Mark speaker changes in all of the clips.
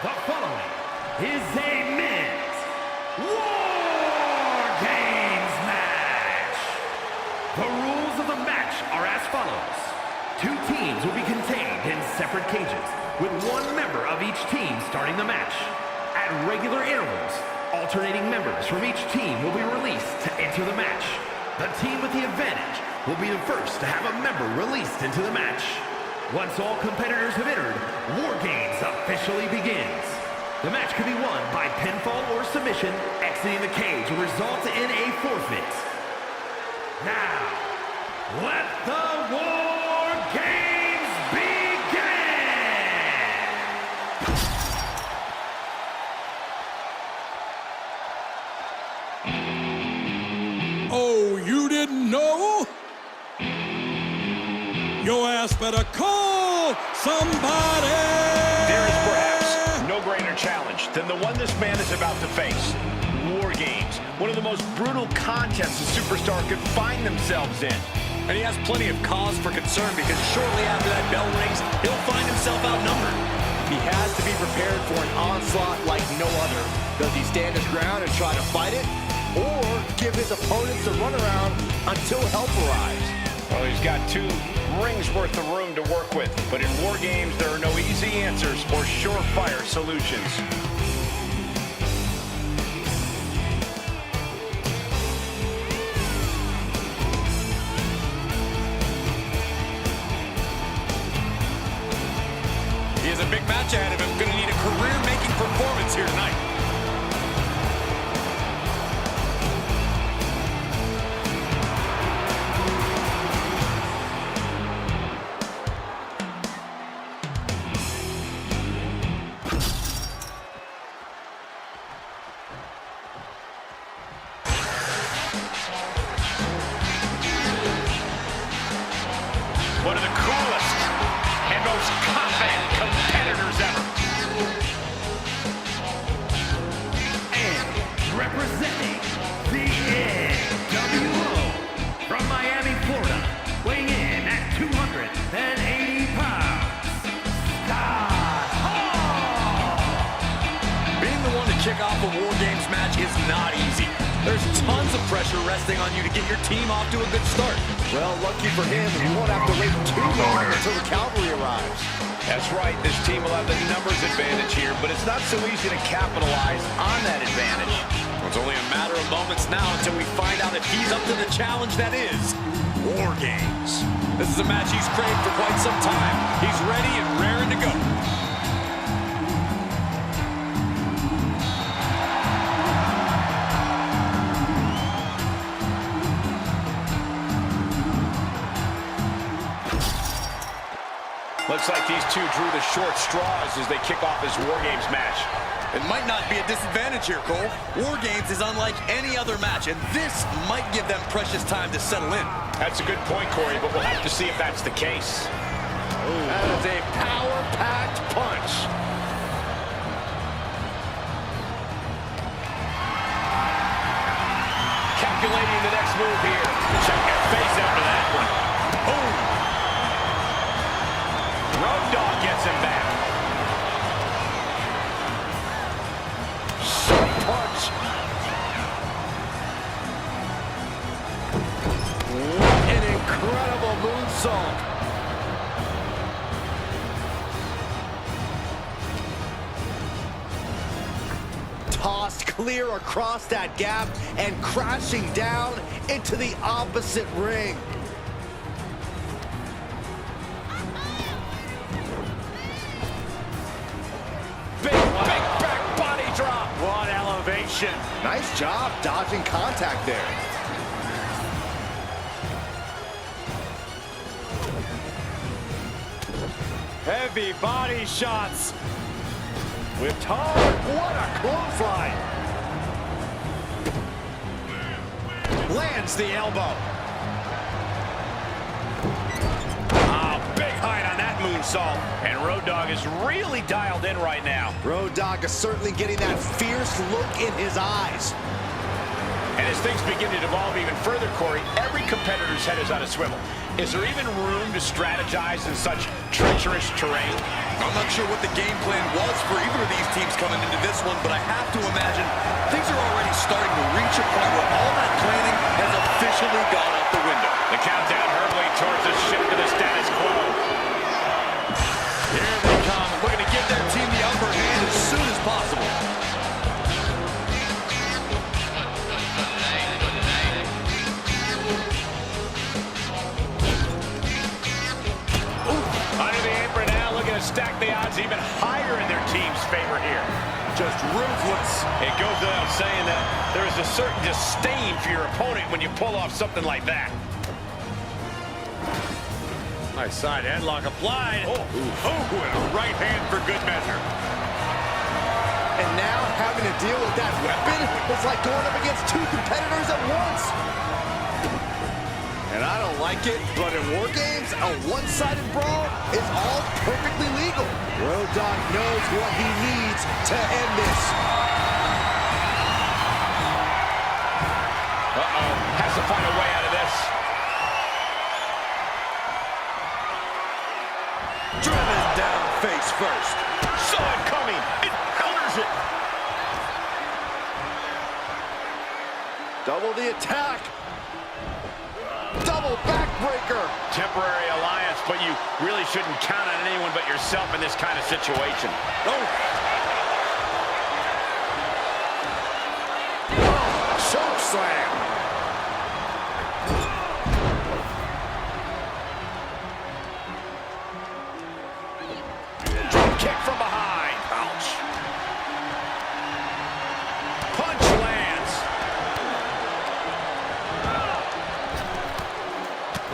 Speaker 1: The following is a men's War Games match. The rules of the match are as follows. Two teams will be contained in separate cages, with one member of each team starting the match. At regular intervals, alternating members from each team will be released to enter the match. The team with the advantage will be the first to have a member released into the match. Once all competitors have entered, War Games officially begins. The match can be won by pinfall or submission. Exiting the cage will result in a forfeit. Now, let the War Games begin!
Speaker 2: Oh, you didn't know? Your ass better call somebody!
Speaker 3: There is perhaps no greater challenge than the one this man is about to face. War Games, one of the most brutal contests a superstar could find themselves in.
Speaker 4: And he has plenty of cause for concern because shortly after that bell rings, he'll find himself outnumbered.
Speaker 5: He has to be prepared for an onslaught like no other. Does he stand his ground and try to fight it? Or give his opponents a runaround until help arrives?
Speaker 3: Well, he's got 2 rings worth of room to work with, but in War Games, there are no easy answers or surefire solutions.
Speaker 4: He has a big match ahead of him. Going to need a career-making performance here tonight.
Speaker 3: One of the coolest and most confident competitors ever.
Speaker 1: And representing the NWO from Miami, Florida, weighing in at 280 pounds, Scott Hall!
Speaker 4: Being the one to kick off a War Games match is not easy. There's tons of pressure resting on you to get your team off to a good start.
Speaker 5: Well, lucky for him, he won't have to wait too long until the cavalry arrives.
Speaker 3: That's right, this team will have the numbers advantage here, but it's not so easy to capitalize on that advantage.
Speaker 4: Well, it's only a matter of moments now until we find out if he's up to the challenge that is War Games. This is a match he's craved for quite some time. He's ready and raring to go.
Speaker 3: Looks like these two drew the short straws as they kick off this War Games match.
Speaker 4: It might not be a disadvantage here, Cole. War Games is unlike any other match, and this might give them precious time to settle in.
Speaker 3: That's a good point, Corey, but we'll have to see if that's the case.
Speaker 5: That is a power-packed punch.
Speaker 3: Calculating the next move here. Check your face after that one. Boom! Dogg gets him back.
Speaker 5: Short punch. What an incredible moonsault. Tossed clear across that gap and crashing down into the opposite ring.
Speaker 3: Big back body drop. What elevation.
Speaker 5: Nice job dodging contact there.
Speaker 3: Heavy body shots. Whipped hard.
Speaker 5: What a clothesline. Lands the elbow.
Speaker 3: Big height on that moonsault. And Dogg is really dialed in right now.
Speaker 5: Dogg is certainly getting that fierce look in his eyes.
Speaker 3: And as things begin to devolve even further, Corey, every competitor's head is on a swivel. Is there even room to strategize in such treacherous terrain?
Speaker 4: I'm not sure what the game plan was for either of these teams coming into this one, but I have to imagine things are already starting to reach a point where all that planning has officially gone out the window.
Speaker 3: The countdown hurtling towards a shift to the status quo.
Speaker 4: Here they come, looking to give their team the upper hand as soon as possible.
Speaker 3: Under the apron now, looking to stack the odds even higher in their team's favor here.
Speaker 4: Just ruthless.
Speaker 3: It goes without saying that there is a certain disdain for your opponent when you pull off something like that.
Speaker 4: Nice side headlock applied.
Speaker 3: Oh, and a right hand for good measure.
Speaker 5: And now having to deal with that weapon is like going up against two competitors at once. And I don't like it, but in War Games, a one-sided brawl is all perfectly legal. Road Dogg knows what he needs to end this.
Speaker 3: Has to find a way out of this.
Speaker 4: Driven down face first.
Speaker 3: Saw it coming. It counters it.
Speaker 5: Double the attack. Double backbreaker.
Speaker 3: Temporary alliance, but you really shouldn't count on anyone but yourself in this kind of situation.
Speaker 4: Oh,
Speaker 5: Choke slam.
Speaker 3: Drop kick from behind. Ouch. Punch lands.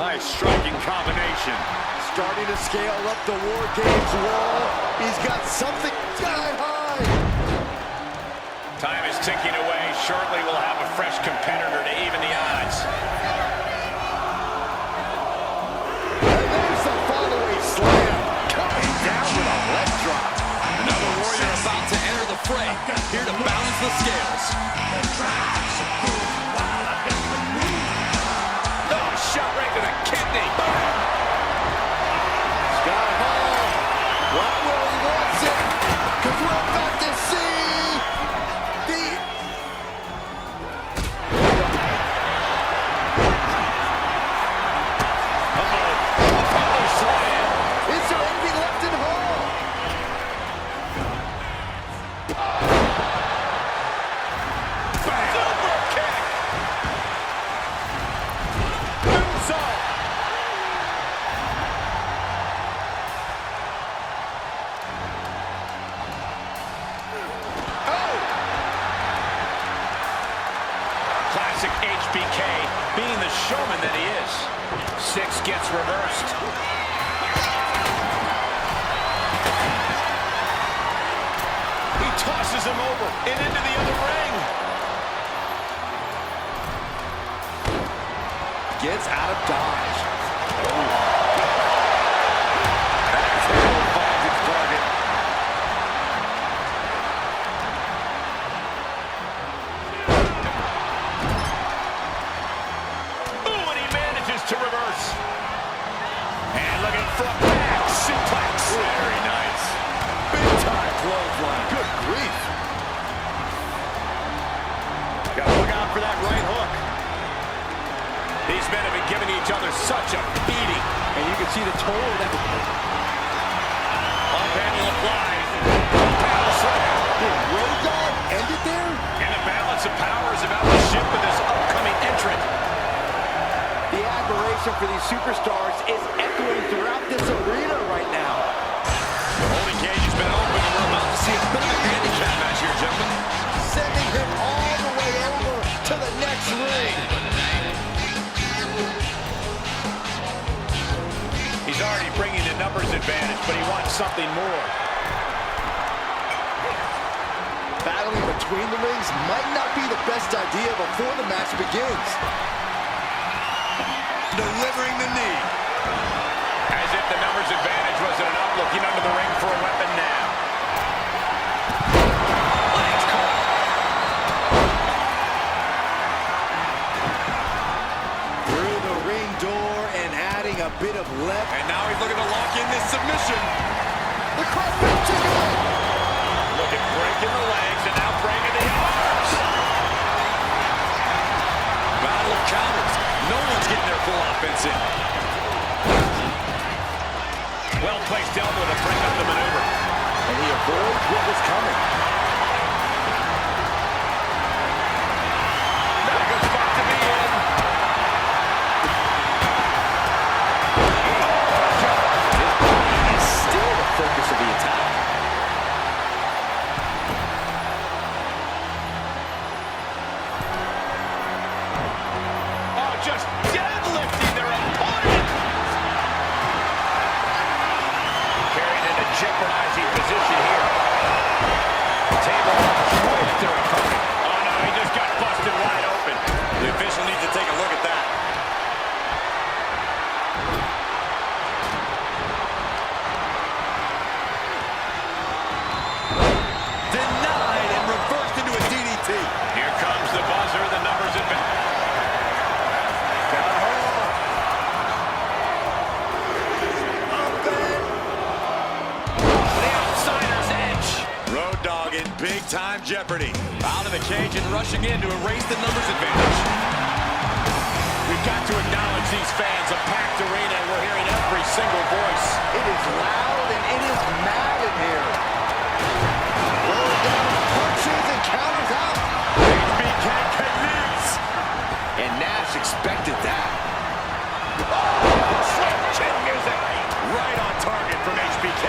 Speaker 4: nice striking combination.
Speaker 5: Starting to scale up the War Games wall. He's got something sky high.
Speaker 3: Time is ticking away. Shortly we'll have a fresh competitor to even the odds.
Speaker 5: And there's the follow-away slam. Coming down with a leg drop.
Speaker 4: Another warrior about to enter the fray. Here to balance the scales.
Speaker 3: Oh, shot right to the kidney.
Speaker 5: Sky high. Right where he wants it. Because we're about to see the...
Speaker 3: Apollo slam.
Speaker 5: Is there anything left in Hall?
Speaker 3: Super kick. Moonsault. Oh! Classic HBK, being the showman that he is. Syxx gets reversed. He tosses him over and into the other ring.
Speaker 5: Gets out of dodge.
Speaker 3: That's how it finds its target. Ooh, and he manages to reverse. And looking for a back suplex. Very nice.
Speaker 5: Big time clothesline. Good grief.
Speaker 3: Gotta look out for that right hook. These men have been giving each other such a beating.
Speaker 5: And you can see the toll of that.
Speaker 3: Up handle applied. Power slam.
Speaker 5: Did Road Dogg end it there?
Speaker 3: And the balance of power is about to shift with this upcoming entrant.
Speaker 5: The admiration for these superstars is echoing throughout this arena right now.
Speaker 4: The holding cage has been open, and we're about to see a bit of a handicap match here, gentlemen.
Speaker 5: Sending him all the way over to the next ring.
Speaker 3: He's already bringing the numbers advantage, but he wants something more.
Speaker 5: Battling between the rings might not be the best idea before the match begins.
Speaker 4: Delivering the knee.
Speaker 3: As if the numbers advantage wasn't enough, looking under the ring for a weapon now. Legs caught.
Speaker 5: Through the ring door and adding lip.
Speaker 4: And now he's looking to lock in this submission.
Speaker 5: The crossface chicken leg.
Speaker 3: Look at breaking the legs and now breaking the arms.
Speaker 4: Battle of counters. No one's getting their full offense in.
Speaker 3: Well-placed elbow to break up the maneuver.
Speaker 5: And he avoids what was coming.
Speaker 3: Not a good spot to be in.
Speaker 5: His body is still the focus of the attack.
Speaker 3: Oh, just deadlifting their opponent. Carried into jeopardizing position here. Table destroyed their opponent. Oh no, he just got busted wide open.
Speaker 4: The official needs to take a look at that. Denied and reversed into a DDT.
Speaker 3: Here comes the buzzer. The numbers advance. The outsider's edge.
Speaker 4: Road Dogg in big-time jeopardy. Out of the cage and rushing in to erase the numbers advantage.
Speaker 3: We've got to acknowledge these fans. A packed arena, and we're hearing every single voice.
Speaker 5: It is loud and it is mad in here. Roll down, punches and counters out.
Speaker 3: HBK connects.
Speaker 5: And Nash expected that.
Speaker 3: Slick chin music. Right on target from HBK.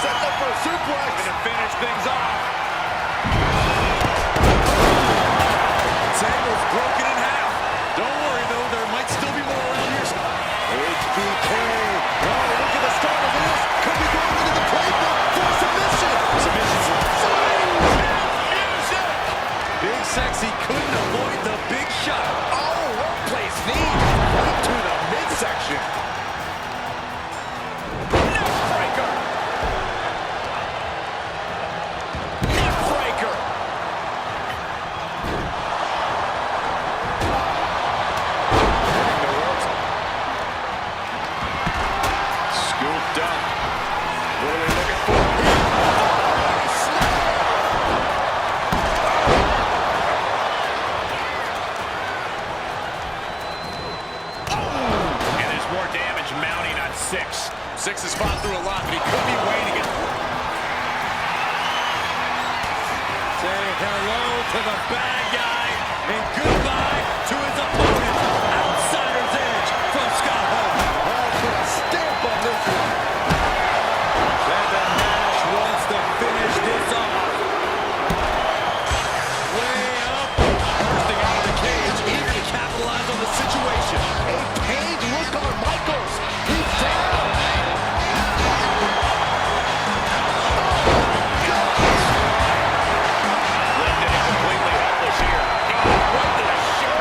Speaker 5: Set up for a suplex.
Speaker 3: To finish things off.
Speaker 4: Table's broken in half. Don't worry, though. There might still be more around here.
Speaker 5: HBK. Oh, look at the start of this. Could be going into the playbook for a submission.
Speaker 3: Music.
Speaker 4: Big Sexy couldn't avoid the big shot.
Speaker 5: Oh, workplace knee. Right to the midsection.
Speaker 3: Neckbreaker. Neckbreaker. Scooped up. What are they looking for? And there's more damage mounting on Syxx.
Speaker 4: Syxx has fought through a lot, but he could be waiting it. Say hello to the bad guy and goodbye to his opponent. Outsider's edge from Scott Hall.
Speaker 5: Oh, put a stamp on this one.
Speaker 4: And the Nash wants to finish this off. Way up, bursting out of the cage, eager to capitalize on the situation.
Speaker 5: A pained look on Michaels. He's down.
Speaker 3: Lifted it completely helpless here. Right to the shoulder.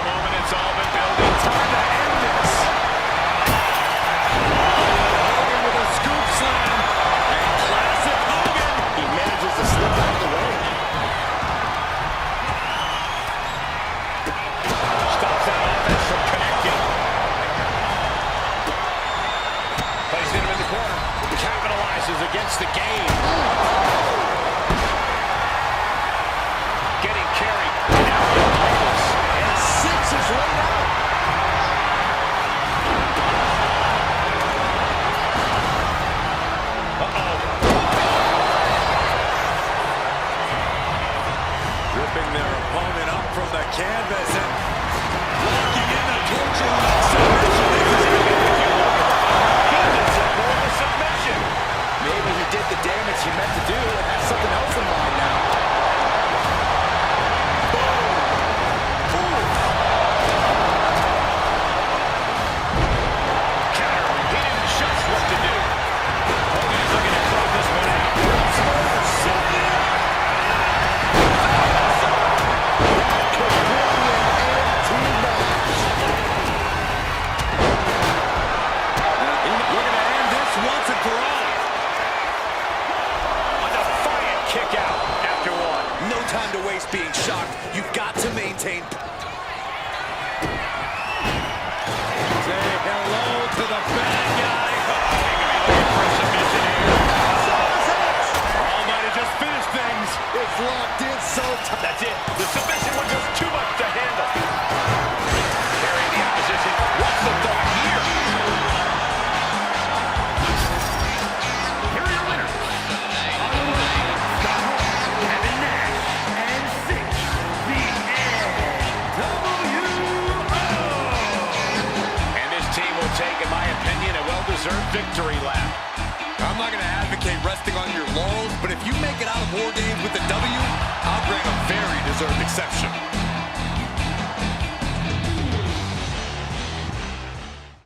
Speaker 3: moment it's all been building. Time to end this.
Speaker 2: Hogan with a scoop slam. And classic Hogan.
Speaker 5: He manages to slip out of the way.
Speaker 3: Stops that offense from connecting. Plays him in the corner. Capitalizes against the game. Getting carried. Now Michaels.
Speaker 5: And Syxx is laid out.
Speaker 2: Ripping their opponent up from the canvas and locking in the torture lock submission.
Speaker 3: Submission.
Speaker 5: Maybe he did the damage he meant to do and has something else in mind now.
Speaker 3: Counter. He didn't just what to do. Hogan's looking to close this one out.
Speaker 2: We're going to end this once and for all.
Speaker 3: A defiant kick out after one.
Speaker 4: No time to waste being shocked. You've got to maintain.
Speaker 2: Say hello to the bad guy.
Speaker 3: All might have just finished things.
Speaker 5: It's locked in so tight.
Speaker 3: That's it. The submission was just too much to handle. Carrying the opposition. What's the thought here?
Speaker 1: Here are your winners. On the line, Gunn, Kevin Nash, and Syxx, the NWO.
Speaker 3: And this team will take, in my opinion, a well-deserved victory lap.
Speaker 4: I'm not going to advocate resting on your laurels, but if you make it out of War Games with the W, I'll grant a very deserved exception.